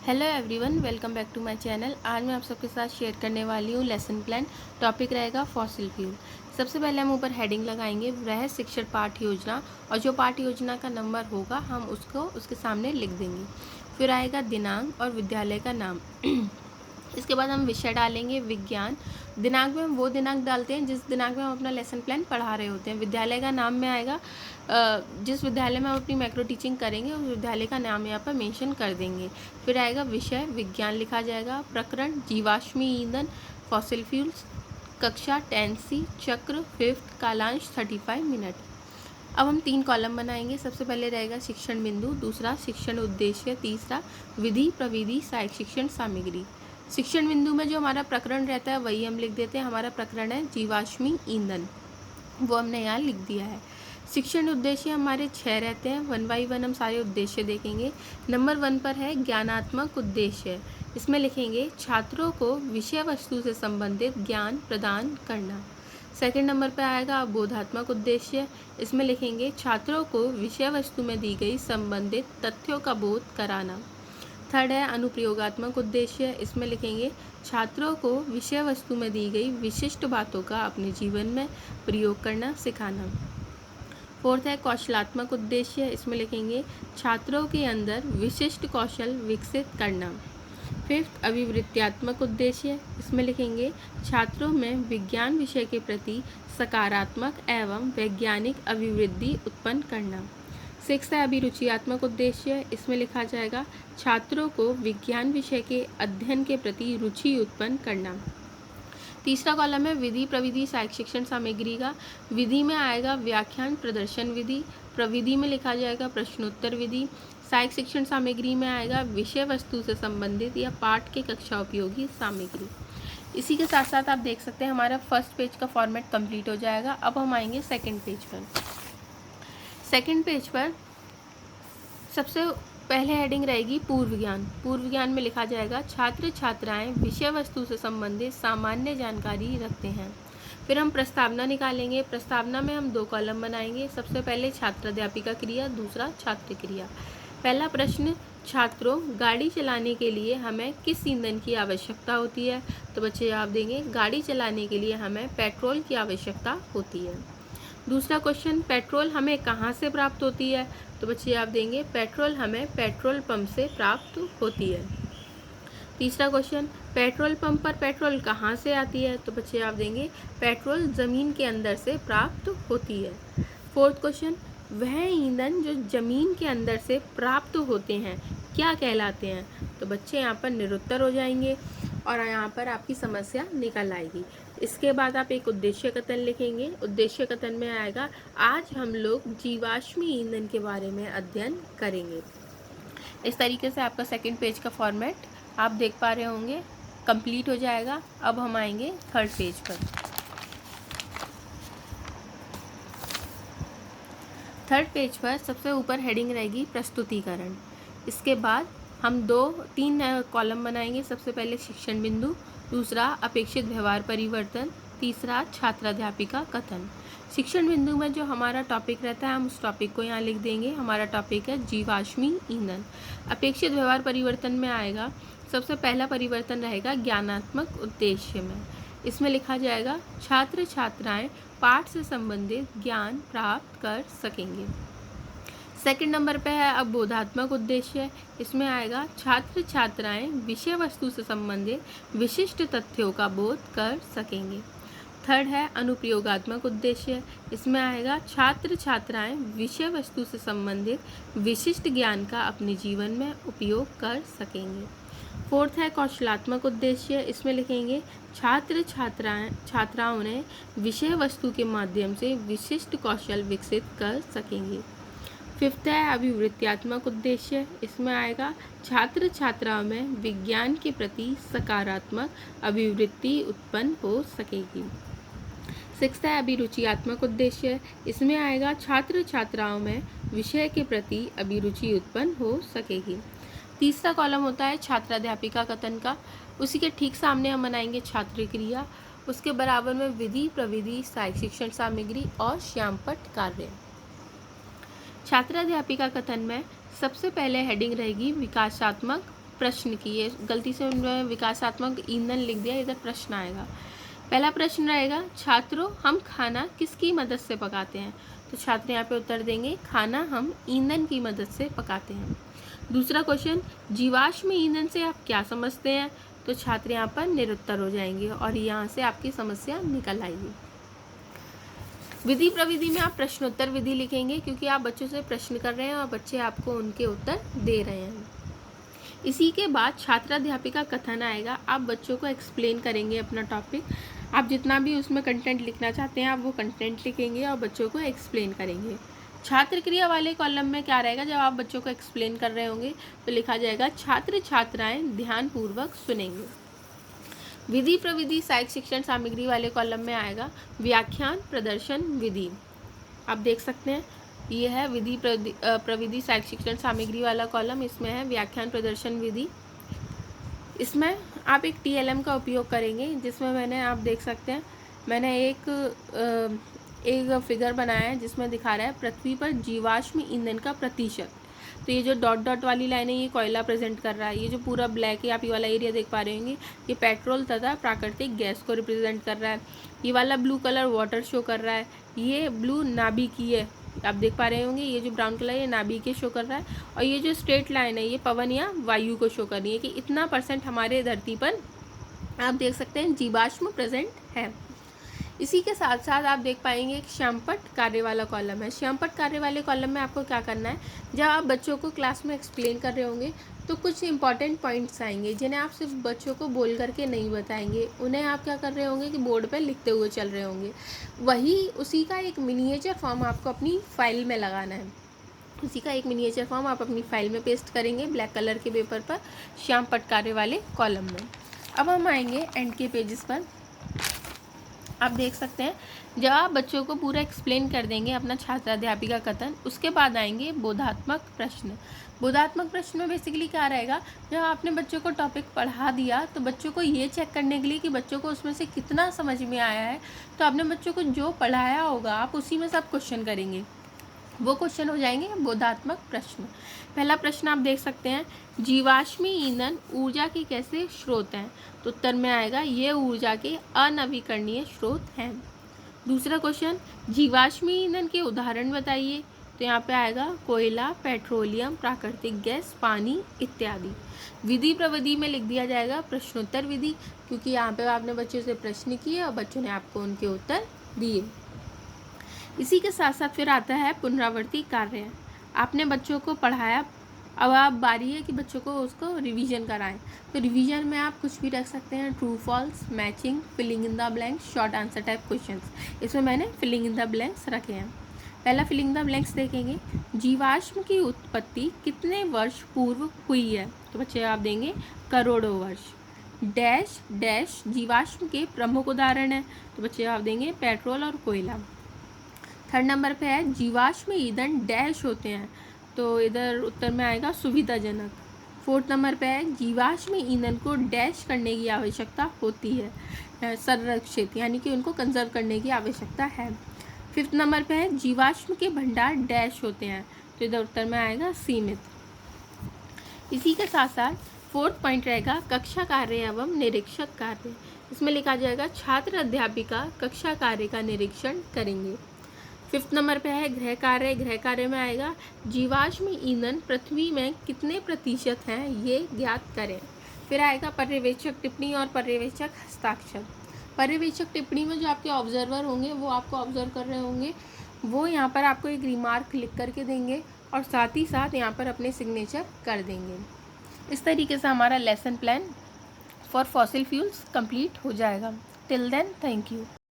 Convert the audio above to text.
Hello everyone, welcome back to my channel. आज मैं आप सबके साथ शेयर करने वाली हूँ लेसन प्लान। टॉपिक रहेगा फॉसिल फ्यूल। सबसे पहले हम ऊपर हेडिंग लगाएंगे वृहद शिक्षण पाठ योजना, और जो पाठ योजना का नंबर होगा हम उसको उसके सामने लिख देंगे। फिर आएगा दिनांक और विद्यालय का नाम। इसके बाद हम विषय डालेंगे विज्ञान। दिनांक में हम वो दिनांक डालते हैं जिस दिनांक में हम अपना लेसन प्लान पढ़ा रहे होते हैं। विद्यालय का नाम में आएगा जिस विद्यालय में हम अपनी मैक्रो टीचिंग करेंगे उस विद्यालय का नाम यहाँ पर मेंशन कर देंगे। फिर आएगा विषय विज्ञान लिखा जाएगा। प्रकरण जीवाश्मी ईंधन फॉसिल फ्यूल्स। कक्षा 10C चक्र 5th कालांश 35 मिनट। अब हम 3 कॉलम बनाएंगे। सबसे पहले रहेगा शिक्षण बिंदु, दूसरा शिक्षण उद्देश्य, तीसरा विधि प्रविधि सहायक शिक्षण सामग्री। शिक्षण बिंदु में जो हमारा प्रकरण रहता है वही हम लिख देते हैं। हमारा प्रकरण है जीवाश्मी ईंधन, वो हमने यहाँ लिख दिया है। शिक्षण उद्देश्य हमारे 6 रहते हैं। 1 बाई 1 हम सारे उद्देश्य देखेंगे। नंबर 1 पर है ज्ञानात्मक उद्देश्य। इसमें लिखेंगे छात्रों को विषय वस्तु से संबंधित ज्ञान प्रदान करना। सेकंड नंबर पर आएगा बोधात्मक उद्देश्य। इसमें लिखेंगे छात्रों को विषय वस्तु में दी गई संबंधित तथ्यों का बोध कराना। थर्ड है अनुप्रयोगात्मक उद्देश्य। इसमें लिखेंगे छात्रों को विषय वस्तु में दी गई विशिष्ट बातों का अपने जीवन में प्रयोग करना सिखाना। फोर्थ है कौशलात्मक उद्देश्य। इसमें लिखेंगे छात्रों के अंदर विशिष्ट कौशल विकसित करना। फिफ्थ अभिवृत्त्यात्मक उद्देश्य। इसमें लिखेंगे छात्रों में विज्ञान विषय के प्रति सकारात्मक एवं वैज्ञानिक अभिवृद्धि उत्पन्न करना। सिक्स्थ है अभिरुचियात्मक उद्देश्य। इसमें लिखा जाएगा छात्रों को विज्ञान विषय के अध्ययन के प्रति रुचि उत्पन्न करना। तीसरा कॉलम है विधि प्रविधि सहायक शिक्षण सामग्री का। विधि में आएगा व्याख्यान प्रदर्शन विधि, प्रविधि में लिखा जाएगा प्रश्नोत्तर विधि, सहायक शिक्षण सामग्री में आएगा विषय वस्तु से संबंधित या पाठ के कक्षा उपयोगी सामग्री। इसी के साथ साथ आप देख सकते हैं हमारा फर्स्ट पेज का फॉर्मेट कंप्लीट हो जाएगा। अब हम आएंगे सेकेंड पेज पर। सेकेंड पेज पर सबसे पहले हेडिंग रहेगी पूर्व ज्ञान। पूर्व ज्ञान में लिखा जाएगा छात्र छात्राएं विषय वस्तु से संबंधित सामान्य जानकारी रखते हैं। फिर हम प्रस्तावना निकालेंगे। प्रस्तावना में हम 2 कॉलम बनाएंगे। सबसे पहले छात्राध्यापिका क्रिया, दूसरा छात्र क्रिया। पहला प्रश्न, छात्रों गाड़ी चलाने के लिए हमें किस ईंधन की आवश्यकता होती है? तो बच्चे जवाब देंगे गाड़ी चलाने के लिए हमें पेट्रोल की आवश्यकता होती है। दूसरा क्वेश्चन, पेट्रोल हमें कहाँ से प्राप्त होती है? तो बच्चे जवाब देंगे पेट्रोल हमें पेट्रोल पंप से प्राप्त होती है। तीसरा क्वेश्चन, पेट्रोल पंप पर पेट्रोल कहाँ से आती है? तो बच्चे जवाब देंगे पेट्रोल ज़मीन के अंदर से प्राप्त होती है। फोर्थ क्वेश्चन, वह ईंधन जो ज़मीन के अंदर से प्राप्त होते हैं क्या कहलाते हैं? तो बच्चे यहाँ पर निरुत्तर हो जाएंगे और यहाँ पर आपकी समस्या निकल आएगी। इसके बाद आप एक उद्देश्य कथन लिखेंगे। उद्देश्य कथन में आएगा आज हम लोग जीवाश्मी ईंधन के बारे में अध्ययन करेंगे। इस तरीके से आपका सेकंड पेज का फॉर्मेट आप देख पा रहे होंगे कंप्लीट हो जाएगा। अब हम आएंगे थर्ड पेज पर। थर्ड पेज पर सबसे ऊपर हेडिंग रहेगी प्रस्तुतिकरण। इसके बाद हम 2-3 कॉलम बनाएंगे। सबसे पहले शिक्षण बिंदु, दूसरा अपेक्षित व्यवहार परिवर्तन, तीसरा छात्राध्यापिका कथन। शिक्षण बिंदु में जो हमारा टॉपिक रहता है हम उस टॉपिक को यहाँ लिख देंगे। हमारा टॉपिक है जीवाश्मी ईंधन। अपेक्षित व्यवहार परिवर्तन में आएगा सबसे पहला परिवर्तन रहेगा ज्ञानात्मक उद्देश्य में। इसमें लिखा जाएगा छात्र छात्राएं पाठ से संबंधित ज्ञान प्राप्त कर सकेंगे। सेकंड नंबर पे है अब बोधात्मक उद्देश्य। इसमें आएगा छात्र छात्राएं विषय वस्तु से संबंधित विशिष्ट तथ्यों का बोध कर सकेंगे। थर्ड है अनुप्रयोगात्मक उद्देश्य। इसमें आएगा छात्र छात्राएं विषय वस्तु से संबंधित विशिष्ट ज्ञान का अपने जीवन में उपयोग कर सकेंगे। फोर्थ है कौशलात्मक उद्देश्य। इसमें लिखेंगे छात्र छात्राओं ने विषय वस्तु के माध्यम से विशिष्ट कौशल विकसित कर सकेंगे। फिफ्थ है अभिवृत्त्यात्मक उद्देश्य। इसमें आएगा छात्र छात्राओं में विज्ञान के प्रति सकारात्मक अभिवृत्ति उत्पन्न हो सकेगी। सिक्स्थ है अभिरुचियात्मक उद्देश्य। इसमें आएगा छात्र छात्राओं में विषय के प्रति अभिरुचि उत्पन्न हो सकेगी। तीसरा कॉलम होता है छात्राध्यापिका कथन का। उसी के ठीक सामने हम बनाएंगे छात्र क्रिया, उसके बराबर में विधि प्रविधि सहायक शिक्षण सामग्री और श्यामपट्ट कार्य। छात्राध्यापिका कथन में सबसे पहले हेडिंग रहेगी विकासात्मक प्रश्न की। ये गलती से उन्होंने विकासात्मक ईंधन लिख दिया, इधर प्रश्न आएगा। पहला प्रश्न रहेगा, छात्रों हम खाना किसकी मदद से पकाते हैं? तो छात्र यहाँ पे उत्तर देंगे, खाना हम ईंधन की मदद से पकाते हैं। दूसरा क्वेश्चन, जीवाश्म ईंधन से आप क्या समझते हैं? तो छात्र यहाँ पर निरुत्तर हो जाएंगे और यहाँ से आपकी समस्या निकल आएगी। विधि प्रविधि में आप प्रश्नोत्तर विधि लिखेंगे, क्योंकि आप बच्चों से प्रश्न कर रहे हैं और बच्चे आपको उनके उत्तर दे रहे हैं। इसी के बाद छात्राध्यापिका कथन आएगा। आप बच्चों को एक्सप्लेन करेंगे अपना टॉपिक। आप जितना भी उसमें कंटेंट लिखना चाहते हैं आप वो कंटेंट लिखेंगे और बच्चों को एक्सप्लेन करेंगे। छात्र क्रिया वाले कॉलम में क्या रहेगा, जब आप बच्चों को एक्सप्लेन कर रहे होंगे तो लिखा जाएगा, छात्र छात्राएं ध्यानपूर्वक सुनेंगे। विधि प्रविधि सहायक शिक्षण सामग्री वाले कॉलम में आएगा, व्याख्यान प्रदर्शन विधि। आप देख सकते हैं ये है विधि प्रविधि सहायक शिक्षण सामग्री वाला कॉलम, इसमें है व्याख्यान प्रदर्शन विधि। इसमें आप एक TLM का उपयोग करेंगे, जिसमें मैंने, आप देख सकते हैं मैंने एक फिगर बनाया है जिसमें दिखा रहा है पृथ्वी पर जीवाश्म ईंधन का प्रतिशत। तो ये जो डॉट डॉट वाली लाइन है ये कोयला प्रेजेंट कर रहा है, ये जो पूरा ब्लैक है आप ये वाला एरिया देख पा रहे होंगे ये पेट्रोल तथा प्राकृतिक गैस को रिप्रेजेंट कर रहा है। ये वाला ब्लू कलर वाटर शो कर रहा है, ये ब्लू नाभिकीय आप देख पा रहे होंगे, ये जो ब्राउन कलर है ये नाभिकीय शो कर रहा है, और ये जो स्ट्रेट लाइन है ये पवन या वायु को शो कर रही है कि इतना % हमारे धरती पर आप देख सकते हैं जीवाश्म प्रेजेंट है। इसी के साथ साथ आप देख पाएंगे एक श्यामपट्ट कार्य वाला कॉलम है। श्यामपट्ट कार्य वाले कॉलम में आपको क्या करना है, जब आप बच्चों को क्लास में एक्सप्लेन कर रहे होंगे तो कुछ इंपॉर्टेंट पॉइंट्स आएंगे जिन्हें आप सिर्फ बच्चों को बोल करके नहीं बताएंगे, उन्हें आप क्या कर रहे होंगे कि बोर्ड पर लिखते हुए चल रहे होंगे। वही उसी का एक मिनिएचर फॉर्म आपको अपनी फाइल में लगाना है। उसी का एक मिनिएचर फॉर्म आप अपनी फाइल में पेस्ट करेंगे ब्लैक कलर के पेपर पर श्यामपट्ट कार्य वाले कॉलम में। अब हम आएंगे एंड के पेजेस पर। आप देख सकते हैं जब आप बच्चों को पूरा एक्सप्लेन कर देंगे अपना छात्राध्यापिका कथन, उसके बाद आएंगे बोधात्मक प्रश्न। बोधात्मक प्रश्न में बेसिकली क्या रहेगा, जब आपने बच्चों को टॉपिक पढ़ा दिया तो बच्चों को ये चेक करने के लिए कि बच्चों को उसमें से कितना समझ में आया है, तो आपने बच्चों को जो पढ़ाया होगा आप उसी में सब क्वेश्चन करेंगे, वो क्वेश्चन हो जाएंगे बोधात्मक प्रश्न। पहला प्रश्न आप देख सकते हैं, जीवाश्मी ईंधन ऊर्जा के कैसे स्रोत हैं? तो उत्तर में आएगा ये ऊर्जा के अनवीकरणीय स्रोत हैं। दूसरा क्वेश्चन, जीवाश्मी ईंधन के उदाहरण बताइए। तो यहाँ पे आएगा कोयला, पेट्रोलियम, प्राकृतिक गैस, पानी इत्यादि। विधि प्रविधि में लिख दिया जाएगा प्रश्नोत्तर विधि, क्योंकि यहाँ पे आपने बच्चों से प्रश्न किए और बच्चों ने आपको उनके उत्तर दिए। इसी के साथ साथ फिर आता है पुनरावर्ती कार्य। आपने बच्चों को पढ़ाया, अब आप बारी है कि बच्चों को उसको रिवीजन कराएं। तो रिवीजन में आप कुछ भी रख सकते हैं, true false, matching, filling in the blanks, short answer type questions. इसमें मैंने फिलिंग इन द ब्लैंक्स रखे हैं। पहला फिलिंग द ब्लैंक्स देखेंगे, जीवाश्म की उत्पत्ति कितने वर्ष पूर्व हुई है? तो बच्चे आप देंगे करोड़ों वर्ष। डैश डैश जीवाश्म के प्रमुख उदाहरण है, तो बच्चे आप देंगे पेट्रोल और कोयला। थर्ड नंबर पे है जीवाश्म ईंधन डैश होते हैं, तो इधर उत्तर में आएगा सुविधाजनक। फोर्थ नंबर पे है जीवाश्म ईंधन को डैश करने की आवश्यकता होती है, संरक्षित यानी कि उनको कंजर्व करने की आवश्यकता है। फिफ्थ नंबर पे है जीवाश्म के भंडार डैश होते हैं, तो इधर उत्तर में आएगा सीमित। इसी के साथ साथ फोर्थ पॉइंट रहेगा कक्षा कार्य एवं निरीक्षक कार्य। इसमें लिखा जाएगा छात्र अध्यापिका कक्षा कार्य का निरीक्षण करेंगे। फिफ्थ नंबर पे है गृह कार्य। गृह कार्य में आएगा जीवाश्म ईंधन पृथ्वी में कितने प्रतिशत हैं ये ज्ञात करें। फिर आएगा पर्यवेक्षक टिप्पणी और पर्यवेक्षक हस्ताक्षर। पर्यवेक्षक टिप्पणी में जो आपके ऑब्जर्वर होंगे वो आपको ऑब्जर्व कर रहे होंगे, वो यहाँ पर आपको एक रिमार्क लिख करके देंगे और साथ ही साथ यहाँ पर अपने सिग्नेचर कर देंगे। इस तरीके से हमारा lesson plan for fossil fuels complete हो जाएगा। Till then thank you.